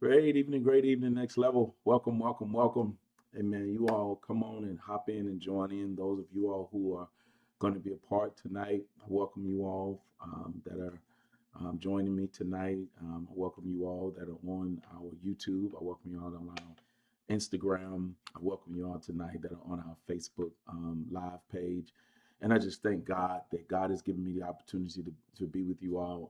Great evening, next level. Welcome, welcome, welcome. Amen. You all come on and hop in and join in. Those of you all who are going to be a part tonight, I welcome you all that are joining me tonight. I welcome you all that are on our YouTube. I welcome you all on our Instagram. I welcome you all tonight that are on our Facebook live page. And I just thank God that God has given me the opportunity to be with you all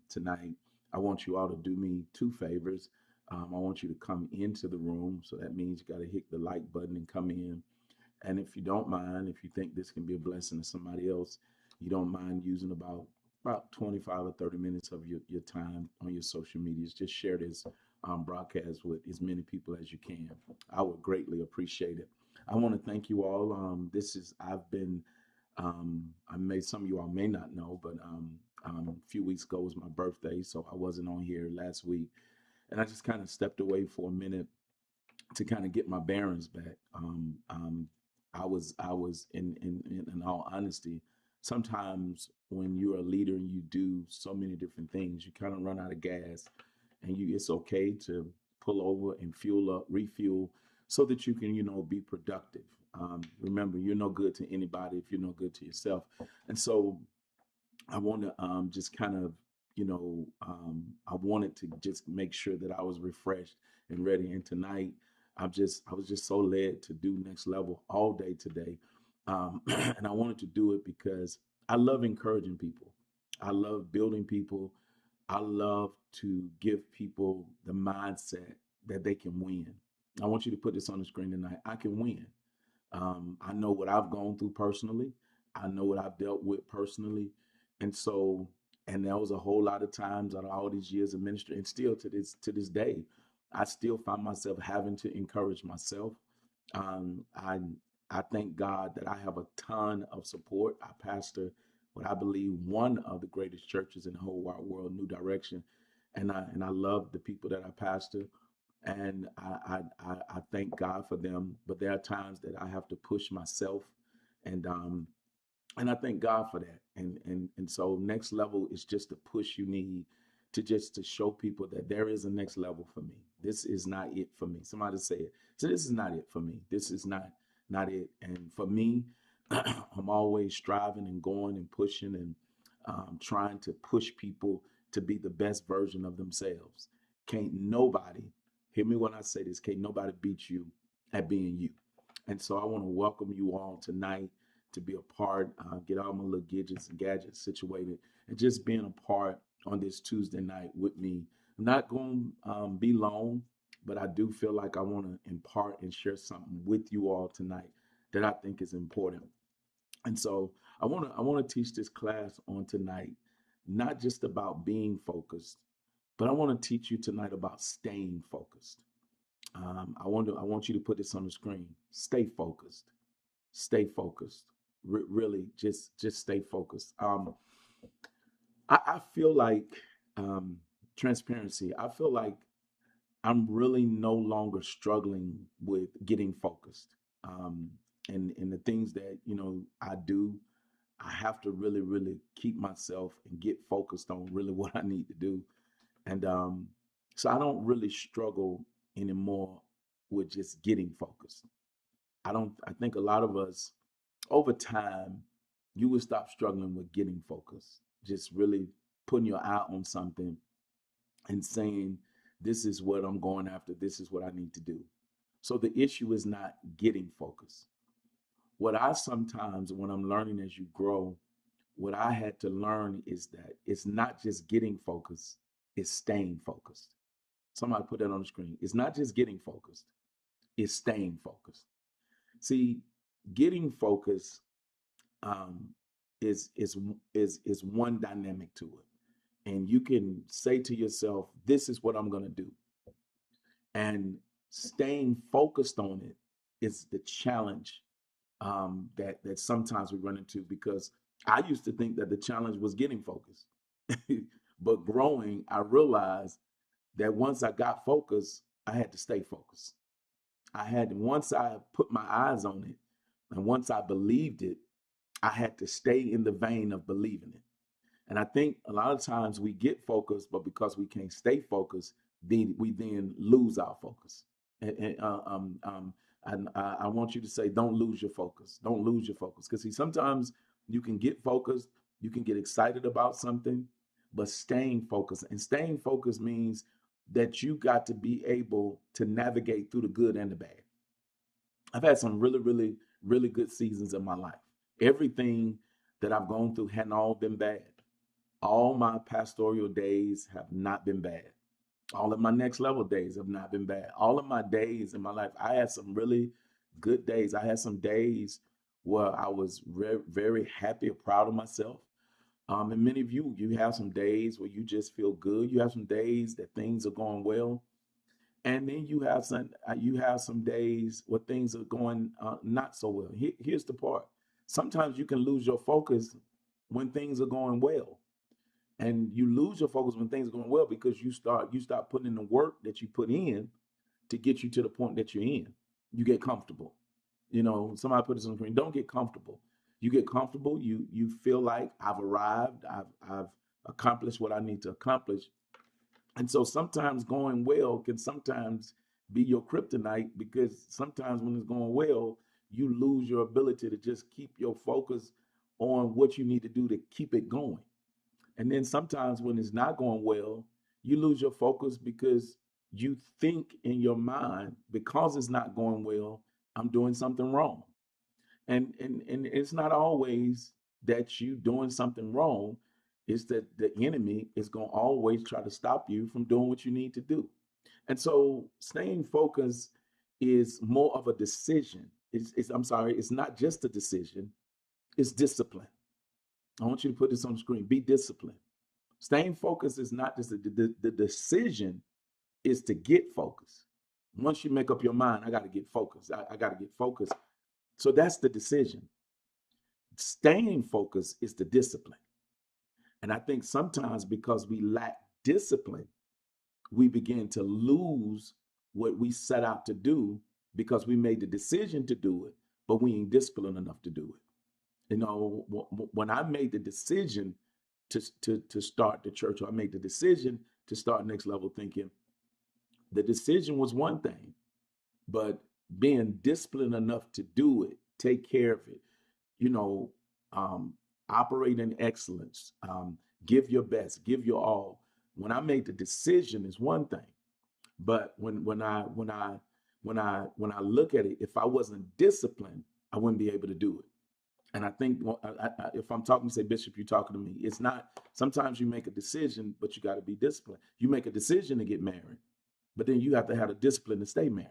tonight. I want you all to do me two favors. I want you to come into the room. So that means you got to hit the like button and come in. And if you don't mind, if you think this can be a blessing to somebody else, you don't mind using about 25 or 30 minutes of your time on your social medias, just share this broadcast with as many people as you can. I would greatly appreciate it. I want to thank you all. I've been, I may, some of you all may not know, but a few weeks ago was my birthday, so I wasn't on here last week. And I just kind of stepped away for a minute to kind of get my bearings back. I was in all honesty, sometimes when you're a leader and you do so many different things, you kind of run out of gas, and it's okay to pull over and fuel up, refuel, so that you can be productive. Remember, you're no good to anybody if you're no good to yourself, and so I want to just kind of, I wanted to just make sure that I was refreshed and ready. And tonight, I was just so led to do next level all day today, and I wanted to do it because I love encouraging people. I love building people. I love to give people the mindset that they can win. I want you to put this on the screen tonight. I can win. I know what I've gone through personally. I know what I've dealt with personally. And so, and there was a whole lot of times out of all these years of ministry, and still to this day, I still find myself having to encourage myself. Um, I I thank God that I have a ton of support. I pastor what I believe one of the greatest churches in the whole wide world, New Direction, and I love the people that I pastor, and I thank God for them. But there are times that I have to push myself, and and I thank God for that. And so next level is just the push you need to just to show people that there is a next level for me. This is not it for me. Somebody say it. So this is not it for me. This is not it. And for me, I'm always striving and going and pushing and trying to push people to be the best version of themselves. Can't nobody, hear me when I say this, can't nobody beat you at being you. And so I want to welcome you all tonight to be a part, get all my little gadgets situated, and just being a part on this Tuesday night with me. I'm not going to be long, but I do feel like I want to impart and share something with you all tonight that I think is important. And so I want to teach this class on tonight, not just about being focused, but I want to teach you tonight about staying focused. I want you to put this on the screen. Stay focused. Stay focused. Really, just stay focused. I feel like um, transparency. I feel like I'm really no longer struggling with getting focused. Um, and the things that I do, I have to really keep myself and get focused on really what I need to do. And so I don't really struggle anymore with just getting focused. I don't. I think a lot of us over time, you will stop struggling with getting focused. Just really putting your eye on something and saying, this is what I'm going after. This is what I need to do. So the issue is not getting focused. What I sometimes, when I'm learning as you grow, what I had to learn is that it's not just getting focused, it's staying focused. Somebody put that on the screen. It's not just getting focused, it's staying focused. See, getting focused um, is one dynamic to it, and you can say to yourself, "This is what I'm going to do," and staying focused on it is the challenge that sometimes we run into because I used to think that the challenge was getting focused, but growing, I realized that once I got focused, I had to stay focused. I had once I put my eyes on it, and once I believed it, I had to stay in the vein of believing it. And I think a lot of times we get focused, but because we can't stay focused, then we then lose our focus. And I want you to say, don't lose your focus. Don't lose your focus. Because see, sometimes you can get focused, you can get excited about something, but staying focused. And staying focused means that you got to be able to navigate through the good and the bad. I've had some really, really, really good seasons in my life. Everything that I've gone through hadn't all been bad. All my pastoral days have not been bad. All of my next level days have not been bad. All of my days in my life, I had some really good days. I had some days where I was very happy and proud of myself. And many of you, you have some days where you just feel good. You have some days that things are going well, and then you have some days where things are going not so well. Here's the part: sometimes you can lose your focus when things are going well, and you lose your focus when things are going well because you start putting in the work that you put in to get you to the point that you're in. You get comfortable. Somebody put this on the screen. Don't get comfortable. You get comfortable. You feel like I've arrived. I've accomplished what I need to accomplish. And so sometimes going well can sometimes be your kryptonite, because sometimes when it's going well, you lose your ability to just keep your focus on what you need to do to keep it going. And then sometimes when it's not going well, you lose your focus because you think in your mind, because it's not going well, I'm doing something wrong. And it's not always that you doing something wrong. It's that the enemy is going to always try to stop you from doing what you need to do. And so staying focused is more of a decision. I'm sorry, it's not just a decision, it's discipline. I want you to put this on the screen. Be disciplined. Staying focused is not just the decision is to get focused. Once you make up your mind, I got to get focused. I got to get focused. So that's the decision. Staying focused is the discipline. And I think sometimes because we lack discipline, we begin to lose what we set out to do because we made the decision to do it, but we ain't disciplined enough to do it. When I made the decision to start the church, or I made the decision to start Next Level Thinking, the decision was one thing, but being disciplined enough to do it, take care of it, you know, operate in excellence, give your best, give your all. When I made the decision is one thing, but when I look at it, if I wasn't disciplined, I wouldn't be able to do it. And I think if I'm talking, say, Bishop, you're talking to me. It's not, sometimes you make a decision, but you got to be disciplined. You make a decision to get married, but then you have to have the discipline to stay married.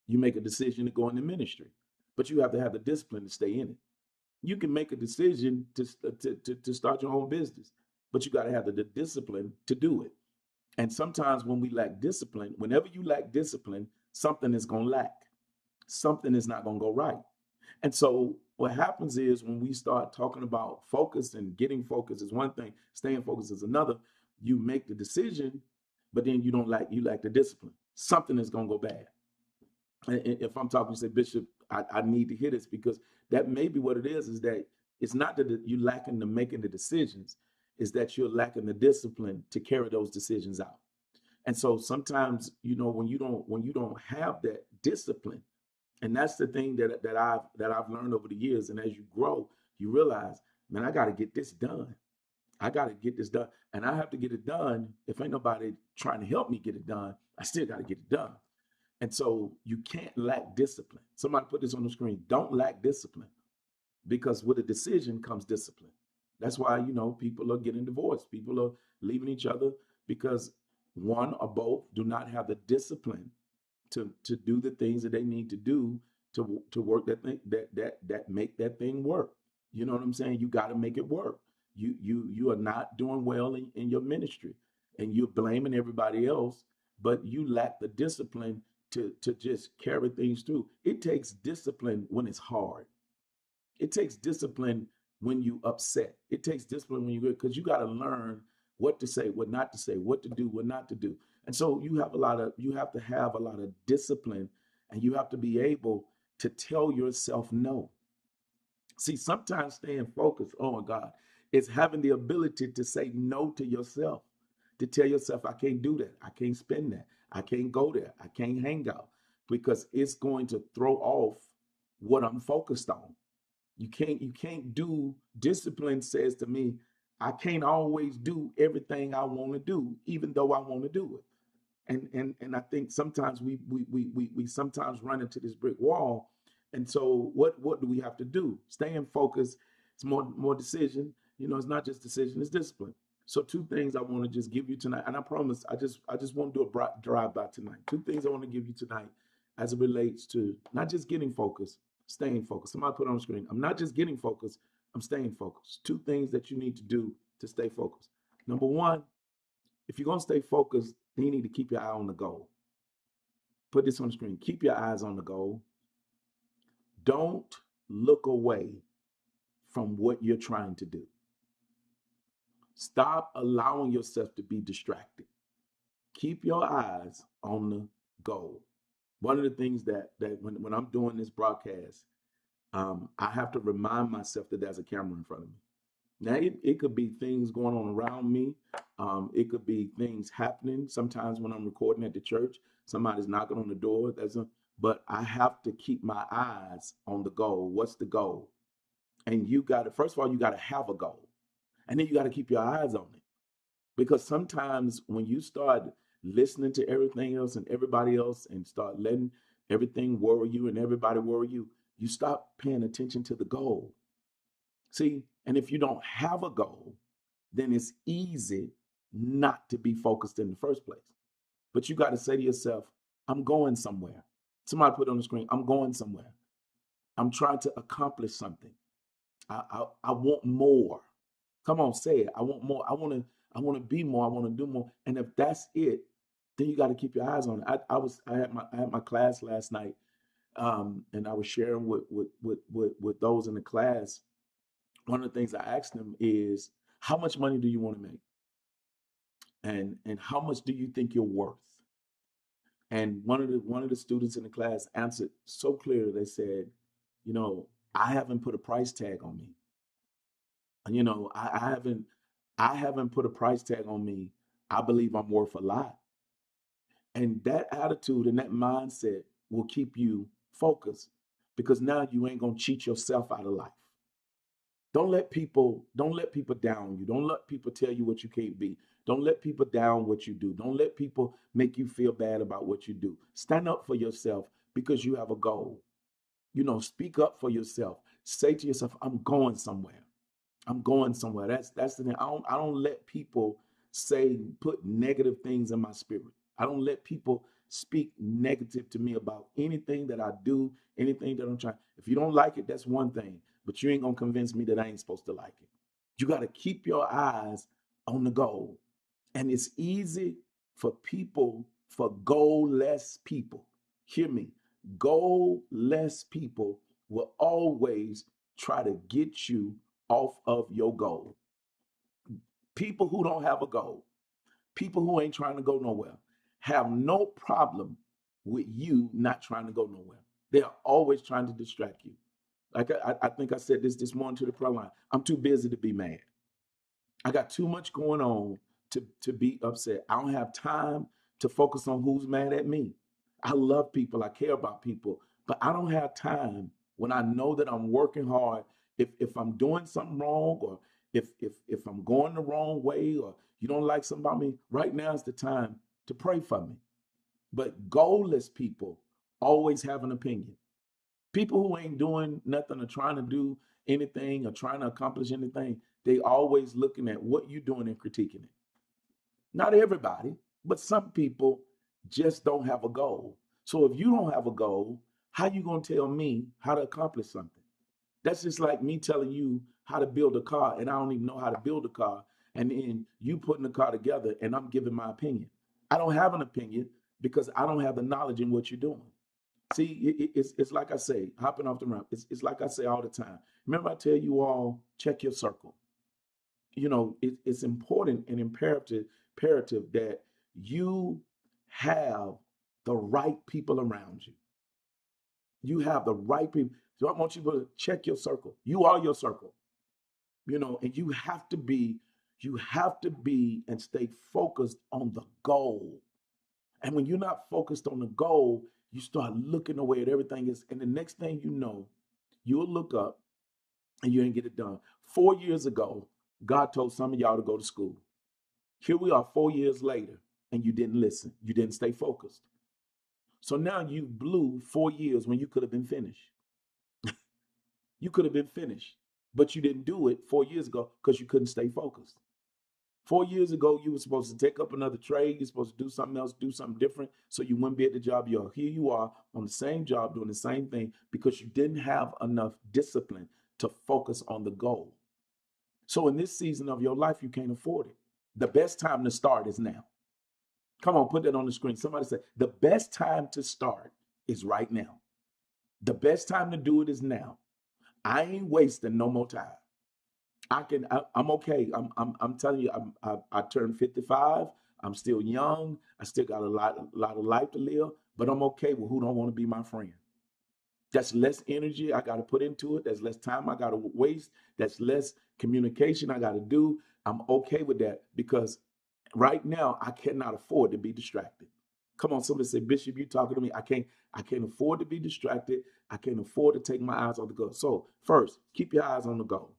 You make a decision to go into ministry, but you have to have the discipline to stay in it. You can make a decision to start your own business, but you got to have the discipline to do it. And sometimes when we lack discipline, whenever you lack discipline, something is going to lack. Something is not going to go right. And so what happens is when we start talking about focus, and getting focused is one thing, staying focused is another. You make the decision, but then you lack the discipline. Something is going to go bad. And if I'm talking, say, Bishop, I need to hear this, because that may be what it is that it's not that you lacking the making the decisions, is that you're lacking the discipline to carry those decisions out. And so sometimes, when you don't have that discipline, and that's the thing that I've learned over the years. And as you grow, you realize, man, I got to get this done. I got to get this done, and I have to get it done. If ain't nobody trying to help me get it done, I still got to get it done. And so you can't lack discipline. Somebody put this on the screen. Don't lack discipline, because with a decision comes discipline. That's why, people are getting divorced. People are leaving each other because one or both do not have the discipline to do the things that they need to do to work that thing, that make that thing work. You know what I'm saying? You got to make it work. You are not doing well in your ministry, and you're blaming everybody else, but you lack the discipline to just carry things through. It takes discipline when it's hard. It takes discipline when you upset. It takes discipline when you good, because you got to learn what to say, what not to say, what to do, what not to do. And so you have to have a lot of discipline, and you have to be able to tell yourself no. See, sometimes staying focused, oh my God, is having the ability to say no to yourself. to tell yourself, I can't do that. I can't spend that. I can't go there. I can't hang out because it's going to throw off what I'm focused on. You can't do discipline says to me, I can't always do everything I want to do, even though I want to do it. And I think sometimes we sometimes run into this brick wall. And so what do we have to do? Staying focused. It's more decision. It's not just decision, it's discipline. So two things I want to just give you tonight, and I promise I just want to do a drive by tonight. Two things I want to give you tonight as it relates to not just getting focused, staying focused. Somebody put it on the screen. I'm not just getting focused, I'm staying focused. Two things that you need to do to stay focused. Number one, if you're going to stay focused, then you need to keep your eye on the goal. Put this on the screen. Keep your eyes on the goal. Don't look away from what you're trying to do. Stop allowing yourself to be distracted. Keep your eyes on the goal. One of the things that when I'm doing this broadcast, I have to remind myself that there's a camera in front of me. Now, it could be things going on around me. It could be things happening. Sometimes when I'm recording at the church, somebody's knocking on the door. But I have to keep my eyes on the goal. What's the goal? And first of all, you got to have a goal. And then you got to keep your eyes on it. Because sometimes when you start listening to everything else and everybody else and start letting everything worry you and everybody worry you, you stop paying attention to the goal. See, and if you don't have a goal, then it's easy not to be focused in the first place. But you got to say to yourself, I'm going somewhere. Somebody put it on the screen, I'm going somewhere. I'm trying to accomplish something. I want more. Come on, say it. I want more. I want to be more. I want to do more. And if that's it, then you got to keep your eyes on it. I had my class last night, and I was sharing with those in the class. One of the things I asked them is, how much money do you want to make? And how much do you think you're worth? And one of the students in the class answered so clearly. They said, I haven't put a price tag on me. I haven't put a price tag on me. I believe I'm worth a lot. And that attitude and that mindset will keep you focused, because now you ain't gonna cheat yourself out of life. Don't let people down you. Don't let people tell you what you can't be. Don't let people down what you do. Don't let people make you feel bad about what you do. Stand up for yourself because you have a goal. Speak up for yourself. Say to yourself, I'm going somewhere. I'm going somewhere. That's the thing. I don't let people put negative things in my spirit. I don't let people speak negative to me about anything that I do, anything that I'm trying. If you don't like it, that's one thing. But you ain't gonna convince me that I ain't supposed to like it. You got to keep your eyes on the goal. And it's easy for goal-less people. Hear me. Goal-less people will always try to get you off of your goal. People who don't have a goal, people who ain't trying to go nowhere, have no problem with you not trying to go nowhere. They're always trying to distract you. Like I think I said this morning to the prayer line. I'm too busy to be mad. I got too much going on to be upset. I don't have time to focus on who's mad at me. I love people. I care about people, but I don't have time when I know that I'm working hard. If I'm doing something wrong, or if I'm going the wrong way, or you don't like something about me, right now is the time to pray for me. But goalless people always have an opinion. People who ain't doing nothing or trying to do anything or trying to accomplish anything, they always looking at what you're doing and critiquing it. Not everybody, but some people just don't have a goal. So if you don't have a goal, how you gonna tell me how to accomplish something? That's just like me telling you how to build a car, and I don't even know how to build a car, and then you putting the car together and I'm giving my opinion. I don't have an opinion because I don't have the knowledge in what you're doing. See, it's like I say, hopping off the ramp. It's like I say all the time. Remember, I tell you all, check your circle. It's important and imperative that you have the right people around you. You have the right people. So I want you to check your circle. You are your circle, and you have to be You have to be and stay focused on the goal. And when you're not focused on the goal, you start looking away at everything else. And the next thing you know, you'll look up and you ain't get it done. 4 years ago, God told some of y'all to go to school. Here we are 4 years later, and you didn't listen. You didn't stay focused. So now you blew 4 years when you could have been finished. You could have been finished, but you didn't do it 4 years ago because you couldn't stay focused. 4 years ago, you were supposed to take up another trade. You're supposed to do something else, do something different, so you wouldn't be at the job you are. Here you are on the same job, doing the same thing because you didn't have enough discipline to focus on the goal. So in this season of your life, you can't afford it. The best time to start is now. Come on, put that on the screen. Somebody say, the best time to start is right now. The best time to do it is now. I ain't wasting no more time. I'm okay. I'm telling you, I turned 55. I'm still young. I still got a lot of life to live, but I'm okay with who don't want to be my friend. That's less energy I got to put into it. That's less time I got to waste. That's less communication I got to do. I'm okay with that because right now I cannot afford to be distracted. Come on, somebody say, Bishop, you talking to me? I can't afford to be distracted. I can't afford to take my eyes off the goal. So first, keep your eyes on the goal.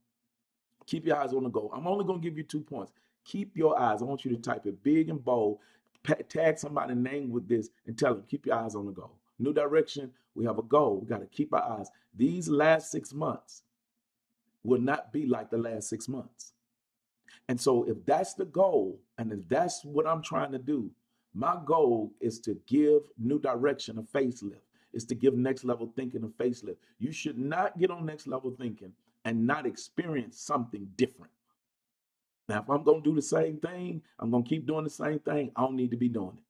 Keep your eyes on the goal. I'm only going to give you 2 points. Keep your eyes. I want you to type it big and bold. Tag somebody's name with this and tell them, keep your eyes on the goal. New direction. We have a goal. We got to keep our eyes. These last 6 months will not be like the last 6 months. And so if that's the goal, and if that's what I'm trying to do, my goal is to give New Direction a facelift. Is to give Next Level Thinking a facelift. You should not get on Next Level Thinking and not experience something different. Now, if I'm going to do the same thing, I'm going to keep doing the same thing, I don't need to be doing it.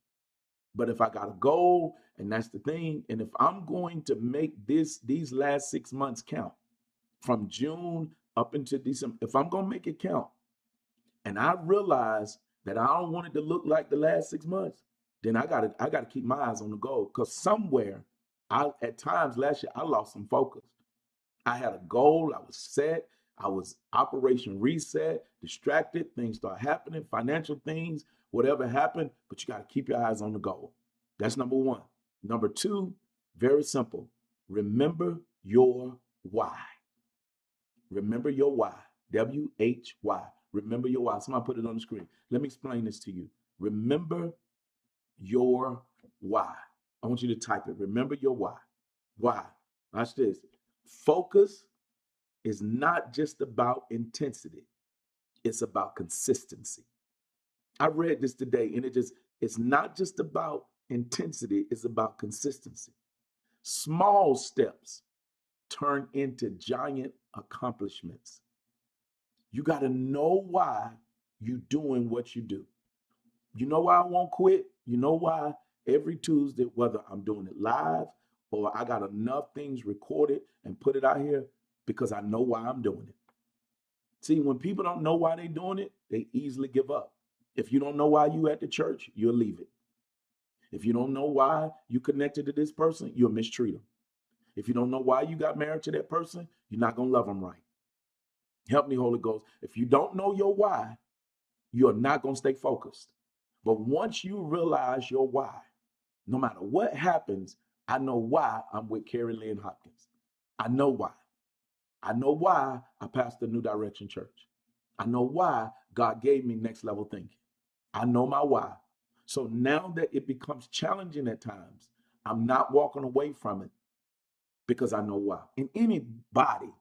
But if I got a goal, and that's the thing, and if I'm going to make these last 6 months count, from June up into December, if I'm going to make it count, and I realize that I don't want it to look like the last 6 months, then I gotta keep my eyes on the goal. Because somewhere, at times last year, I lost some focus. I had a goal, I was set, I was Operation Reset, distracted, things start happening, financial things, whatever happened, but you got to keep your eyes on the goal. That's number one. Number two, very simple. Remember your why. Remember your why. WHY. Remember your why. Somebody put it on the screen. Let me explain this to you. Remember your why. I want you to type it. Remember your why. Why? Watch this. Focus is not just about intensity. It's about consistency. I read this today and it's not just about intensity. It's about consistency. Small steps turn into giant accomplishments. You got to know why you're doing what you do. You know why I won't quit? You know why every Tuesday, whether I'm doing it live or I got enough things recorded and put it out here, because I know why I'm doing it. See, when people don't know why they're doing it, they easily give up. If you don't know why you at the church, you'll leave it. If you don't know why you connected to this person, you'll mistreat them. If you don't know why you got married to that person, you're not going to love them right. Help me, Holy Ghost. If you don't know your why, you're not going to stay focused. But once you realize your why, no matter what happens, I know why I'm with Carrie Lynn Hopkins. I know why. I know why I pastor New Direction Church. I know why God gave me Next Level Thinking. I know my why. So now that it becomes challenging at times, I'm not walking away from it because I know why. And anybody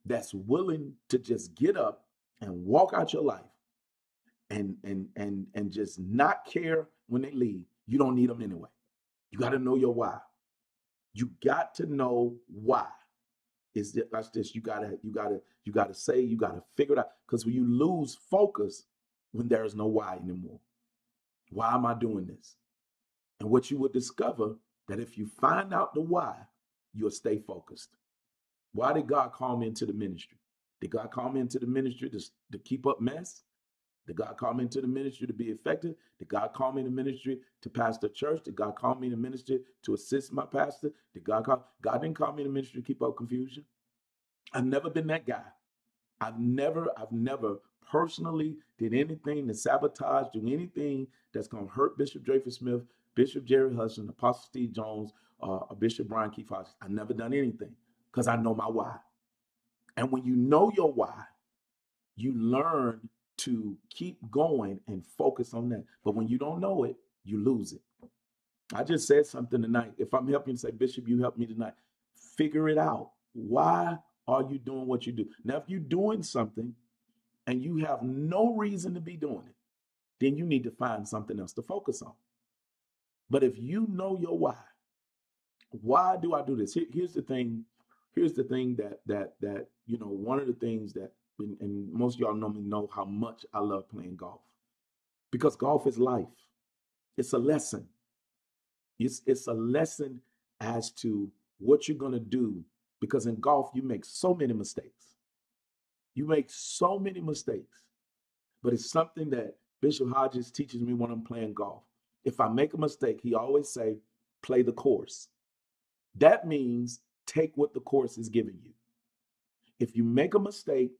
that's willing to just get up and walk out your life and just not care when they leave, you don't need them anyway. You got to know your why. You got to know why. Is that like this? You gotta say, you gotta figure it out. Because when you lose focus, when there is no why anymore. Why am I doing this? And what you would discover that if you find out the why, you'll stay focused. Why did God call me into the ministry? Did God call me into the ministry to keep up mess? Did God call me into the ministry to be effective? Did God call me in the ministry to pastor a church? Did God call me in the ministry to assist my pastor? God didn't call me in the ministry to keep up confusion. I've never been that guy. I've never personally did anything to sabotage, do anything that's going to hurt Bishop Dreyfus Smith, Bishop Jerry Hudson, Apostle Steve Jones, Bishop Brian Keith Hodges. I've never done anything because I know my why. And when you know your why, you learn to keep going and focus on that. But when you don't know it, you lose it. I just said something tonight. If I'm helping you, say, Bishop, you helped me tonight. Figure it out. Why are you doing what you do? Now, if you're doing something and you have no reason to be doing it, then you need to find something else to focus on. But if you know your why do I do this? Here's the thing. Here's the thing that one of the things that, and most of y'all know me, know how much I love playing golf, because golf is life. It's a lesson. It's a lesson as to what you're going to do, because in golf you make so many mistakes. You make so many mistakes. But it's something that Bishop Hodges teaches me when I'm playing golf. If I make a mistake, he always say, play the course. That means take what the course is giving you. If you make a mistake,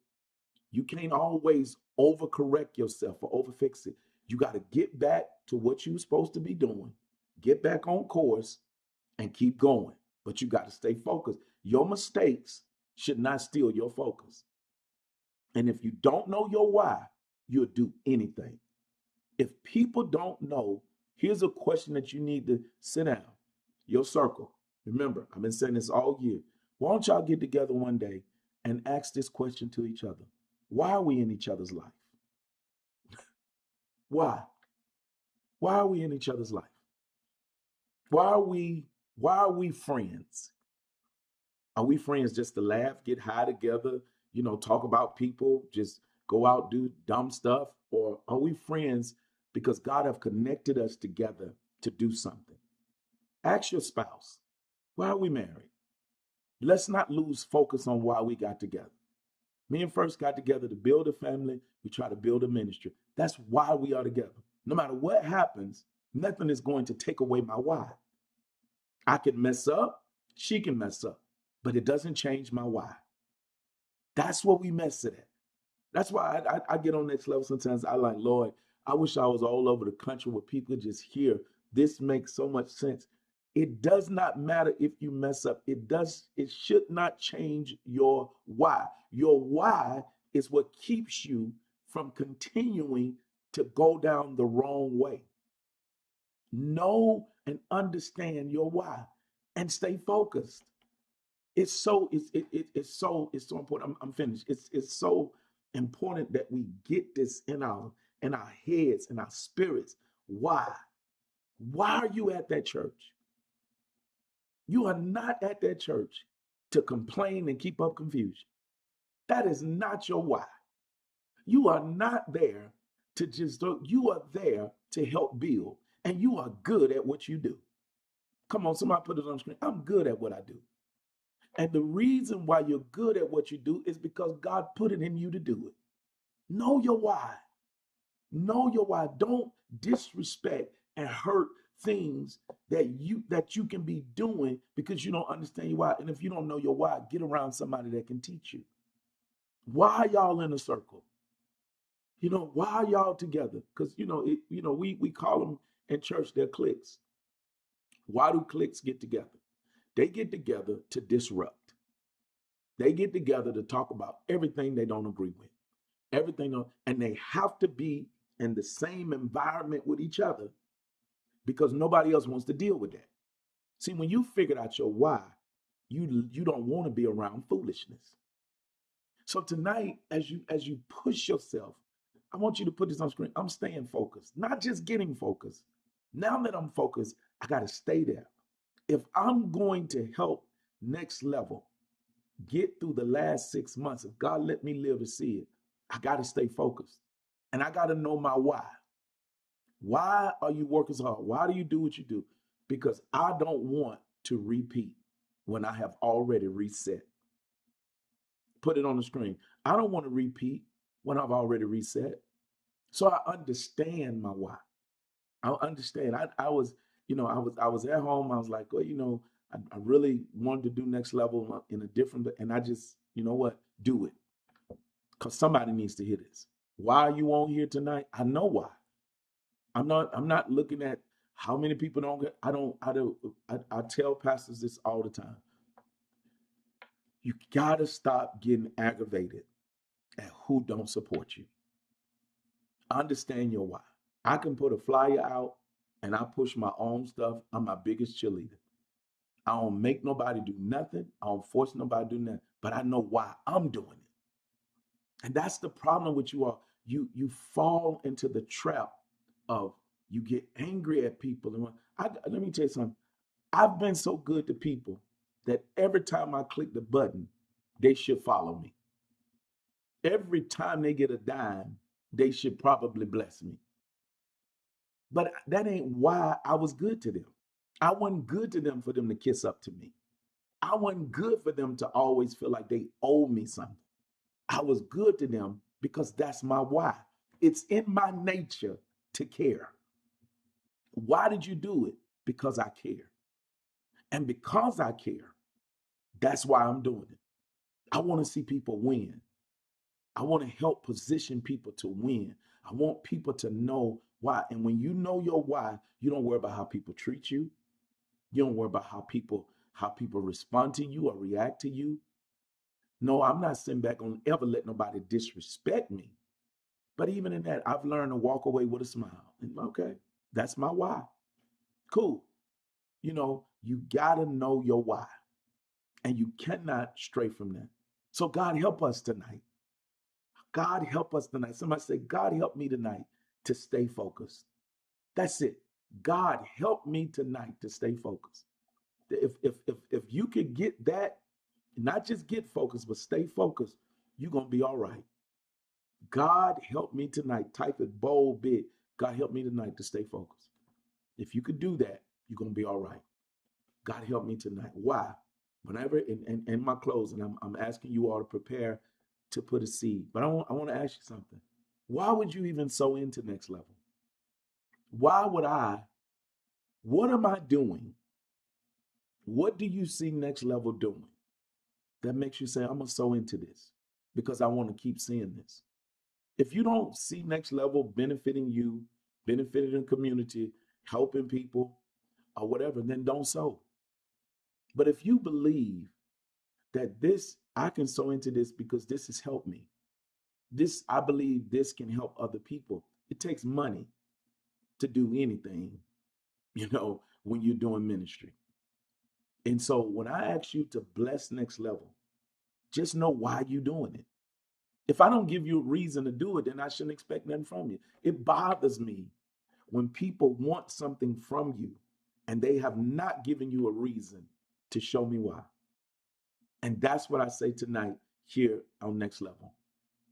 you can't always overcorrect yourself or overfix it. You got to get back to what you're supposed to be doing, get back on course, and keep going. But you got to stay focused. Your mistakes should not steal your focus. And if you don't know your why, you'll do anything. If people don't know, here's a question that you need to sit down. Your circle. Remember, I've been saying this all year. Why don't y'all get together one day and ask this question to each other? Why are we in each other's life? Why? Why are we in each other's life? Why are we friends? Are we friends just to laugh, get high together, talk about people, just go out, do dumb stuff? Or are we friends because God have connected us together to do something? Ask your spouse, why are we married? Let's not lose focus on why we got together. Me and First got together to build a family. We try to build a ministry. That's why we are together. No matter what happens, nothing is going to take away my why. I can mess up, she can mess up, but it doesn't change my why. That's what we mess it at. That's why I get on next level sometimes. I like, Lord, I wish I was all over the country where people just hear this makes so much sense. It does not matter if you mess up. It should not change your why. Your why is what keeps you from continuing to go down the wrong way. Know and understand your why and stay focused. It's so important. I'm finished. It's so important that we get this in our heads, in our spirits. Why? Why are you at that church? You are not at that church to complain and keep up confusion. That is not your why. You are not there to you are there to help build, and you are good at what you do. Come on, somebody put it on the screen. I'm good at what I do. And the reason why you're good at what you do is because God put it in you to do it. Know your why. Know your why. Don't disrespect and hurt things that you can be doing because you don't understand your why. And if you don't know your why, get around somebody that can teach you. Why are y'all in a circle? Why are y'all together? Because we call them in church, they're cliques. Why do cliques get together? They get together to disrupt. They get together to talk about everything they don't agree with. And they have to be in the same environment with each other because nobody else wants to deal with that. See, when you figured out your why, you don't want to be around foolishness. So tonight, as you push yourself, I want you to put this on screen. I'm staying focused, not just getting focused. Now that I'm focused, I got to stay there. If I'm going to help next level get through the last 6 months, if God let me live to see it, I got to stay focused. And I got to know my why. Why are you working so hard? Why do you do what you do? Because I don't want to repeat when I have already reset. Put it on the screen. I don't want to repeat when I've already reset. So I understand my why. I understand. I was at home. I was like, well, I really wanted to do next level in a different, and I just, do it. Because somebody needs to hear this. Why are you on here tonight? I know why. I'm not looking at how many people don't get, I tell pastors this all the time. You gotta stop getting aggravated at who don't support you. Understand your why. I can put a flyer out and I push my own stuff. I'm my biggest cheerleader. I don't make nobody do nothing. I don't force nobody to do nothing. But I know why I'm doing it. And that's the problem with you all. You fall into the trap of you get angry at people. And let me tell you something. I've been so good to people that every time I click the button, they should follow me. Every time they get a dime, they should probably bless me. But that ain't why I was good to them. I wasn't good to them for them to kiss up to me. I wasn't good for them to always feel like they owe me something. I was good to them because that's my why. It's in my nature to care. Why did you do it? Because I care. And because I care, that's why I'm doing it. I want to see people win. I want to help position people to win. I want people to know why. And when you know your why, you don't worry about how people treat you. You don't worry about how people respond to you or react to you. No, I'm not sitting back on ever let nobody disrespect me. But even in that, I've learned to walk away with a smile. And okay, that's my why. Cool. You gotta know your why. And you cannot stray from that. So God help us tonight. God help us tonight. Somebody say, God help me tonight to stay focused. That's it. God help me tonight to stay focused. If you could get that, not just get focused, but stay focused, you're gonna be all right. God help me tonight. Type it bold, big. God help me tonight to stay focused. If you could do that, you're gonna be all right. God help me tonight. Why? Whenever in my closing, I'm asking you all to prepare to put a seed. But I want to ask you something. Why would you even sow into next level? Why would I? What am I doing? What do you see next level doing that makes you say, I'm gonna sow into this because I want to keep seeing this? If you don't see next level benefiting you, benefiting the community, helping people, or whatever, then don't sow. But if you believe that this, I can sow into this because this has helped me. This, I believe this can help other people. It takes money to do anything, when you're doing ministry. And so when I ask you to bless next level, just know why you're doing it. If I don't give you a reason to do it, then I shouldn't expect nothing from you. It bothers me when people want something from you and they have not given you a reason to show me why. And that's what I say tonight here on Next Level.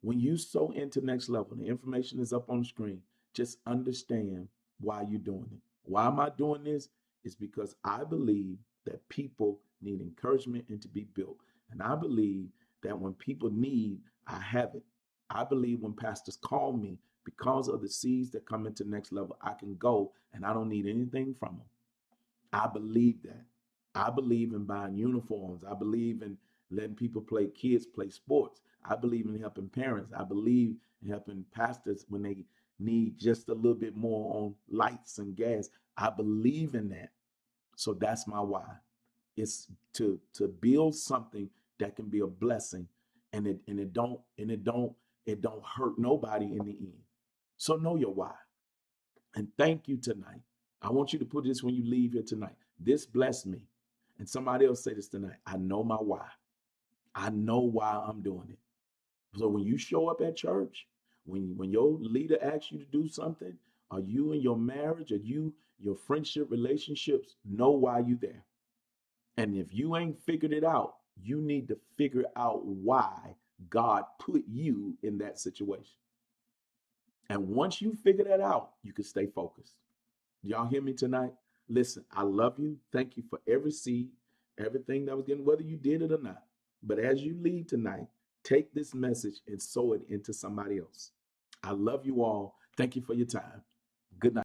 When you sow into Next Level, the information is up on the screen. Just understand why you're doing it. Why am I doing this? It's because I believe that people need encouragement and to be built. And I believe that when people need, I have it. I believe when pastors call me because of the seeds that come into Next Level, I can go and I don't need anything from them. I believe that. I believe in buying uniforms. I believe in letting kids play sports. I believe in helping parents. I believe in helping pastors when they need just a little bit more on lights and gas. I believe in that. So that's my why. It's to build something that can be a blessing and it don't hurt nobody in the end. So know your why. And thank you tonight. I want you to put this when you leave here tonight. This blessed me. And somebody else say this tonight. I know my why. I know why I'm doing it. So when you show up at church, when your leader asks you to do something, or you in your marriage, or your friendship relationships, know why you there. And if you ain't figured it out, you need to figure out why God put you in that situation. And once you figure that out, you can stay focused. Y'all hear me tonight? Listen, I love you. Thank you for every seed, everything that was given, whether you did it or not. But as you leave tonight, take this message and sow it into somebody else. I love you all. Thank you for your time.